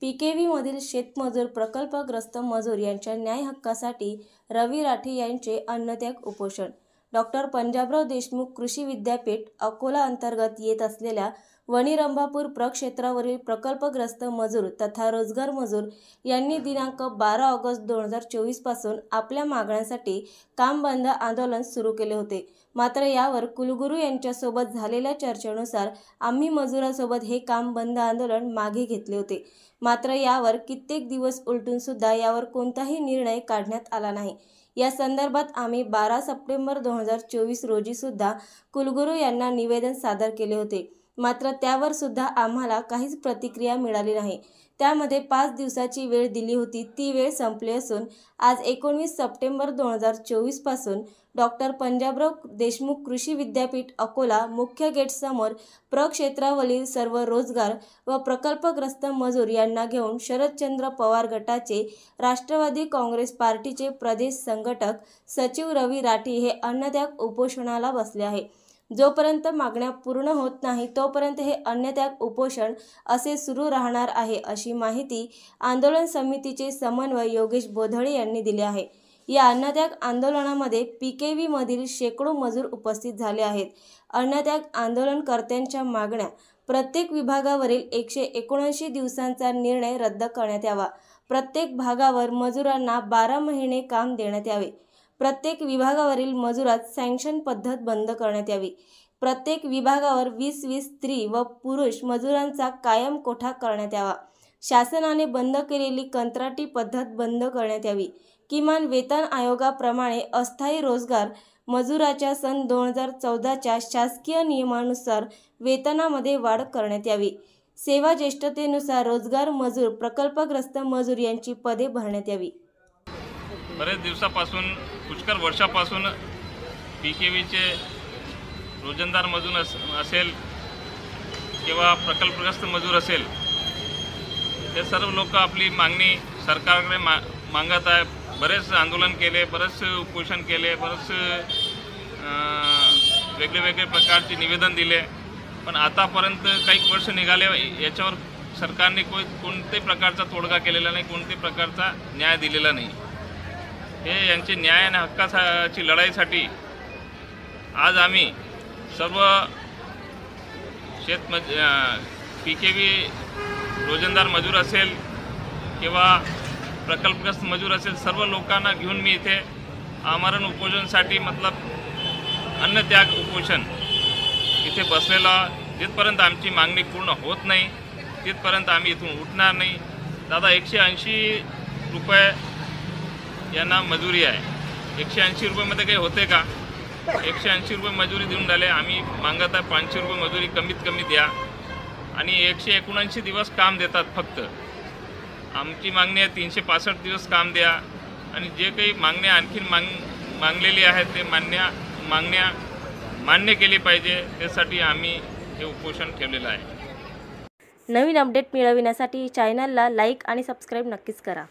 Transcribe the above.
पीकेव्ही मधील शेतमजूर प्रकल्पग्रस्त मजूर यांच्या न्याय हक्कासाठी रवी राठी यांचे अन्नत्याग उपोषण। डॉक्टर पंजाबराव देशमुख कृषी विद्यापीठ अकोला अंतर्गत येत असलेल्या वणीरंभापूर प्रक्षेत्रावरील प्रकल्पग्रस्त मजूर तथा रोजगार मजूर यांनी दिनांक 12 ऑगस्ट 2024 पासून आपल्या मागण्यांसाठी काम बंद आंदोलन सुरू केले होते। मात्र यावर कुलगुरू यांच्यासोबत झालेल्या चर्चेनुसार आम्ही मजुरांसोबत हे काम बंद आंदोलन मागे घेतले होते। मात्र यावर कित्येक दिवस उलटून सुद्धा यावर कोणताही निर्णय काढण्यात आला नाही। या संदर्भात आम्ही 12 सप्टेंबर 2024 रोजी सुद्धा कुलगुरू यांना निवेदन सादर केले होते। मात्र त्यावर सुद्धा आम्हाला काहीच प्रतिक्रिया मिळाली नाही। त्यामध्ये 5 दिवसाची वेळ दिली होती, ती वेळ संपली असून आज 19 सप्टेंबर 2024 पासून डॉक्टर पंजाबराव देशमुख कृषी विद्यापीठ अकोला मुख्य गेट समोर प्रक्षेत्रावरील सर्व रोजगार व प्रकल्पग्रस्त मजूर यांना घेऊन शरदचंद्र पवार गटाचे राष्ट्रवादी काँग्रेस पार्टीचे प्रदेश संघटक सचिव रवी राठी हे अन्नत्याग उपोषणाला बसले आहे। जोपर्यंत मागण्या पूर्ण होत नाही तोपर्यंत हे अन्नत्याग उपोषण असे सुरू राहणार आहे, अशी माहिती आंदोलन समितीचे समन्वय योगेश बोधळे यांनी दिली आहे। या अन्नत्याग आंदोलनामध्ये पीकेव्ही मधील शेकडो मजूर उपस्थित झाले आहेत। अन्नत्याग आंदोलनकर्त्यांच्या मागण्या: प्रत्येक विभागावरील 179 दिवसांचा निर्णय रद्द करण्यात यावा, प्रत्येक भागावर मजुरांना 12 महिने काम देण्यात यावे, प्रत्येक विभागावरील मजुरात सँक्शन पद्धत बंद करण्यात यावी, प्रत्येक विभागावर 20-20 स्त्री व पुरुष मजुरांचा कायम कोठा करण्यात यावा, शासनाने बंद केलेली कंत्राटी पद्धत बंद करण्यात यावी, किमान वेतन आयोगाप्रमाणे अस्थायी रोजगार मजुराच्या सन 2014च्या शासकीय नियमानुसार वेतनामध्ये वाढ करण्यात यावी, सेवा ज्येष्ठतेनुसार रोजगार मजूर प्रकल्पग्रस्त मजूर यांची पदे भरण्यात यावी। बरेच दिवसापासून पुष्कळ वर्षापासून पीकेव्हीचे रोजंदार मजूर असेल किंवा प्रकल्पग्रस्त मजूर असेल, हे सर्व लोक आपली मागणी सरकारकडे मागत आहे। बरेच आंदोलन केले, बरेच उपोषण केले, बरेच वेगळे प्रकारचे निवेदन दिले, पण आतापर्यंत काही वर्ष निघाले, याच्यावर सरकारने कोणत्याही प्रकारचा तोडगा केलेला नाही, कोणत्याही प्रकारचा न्याय दिलेला नाही। हे यांचे न्याय आणि हक्काची लढाईसाठी आज आम्ही सर्व पीकेव्ही रोजंदार मजूर असेल किंवा प्रकल्पग्रस्त मजूर असेल, सर्व लोकांना घेऊन मी इथे आमरण उपोषणासाठी अन्नत्याग उपोषण इथे बसलेला। जिथपर्यंत आमची मागणी पूर्ण होत नाही तिथपर्यंत आम्ही इथून उठणार नाही। दादा 180 रुपये यांना मजुरी आहे, 180 रुपयामध्ये काही होते का? 180 रुपये मजुरी देऊन राहिले, आम्ही मागत आहे 500 रुपये मजुरी कमीत कमी द्या आणि 179 दिवस काम देतात फक्त। आमची मागणी आहे 365 दिवस काम द्या आणि जे काही मागण्या आणखीन मागलेली आहेत ते मागण्या मान्य केली पाहिजे, त्यासाठी आम्ही हे उपोषण ठेवलेलं आहे। नवीन अपडेट मिळविण्यासाठी चॅनलला लाईक आणि सबस्क्राईब नक्कीच करा।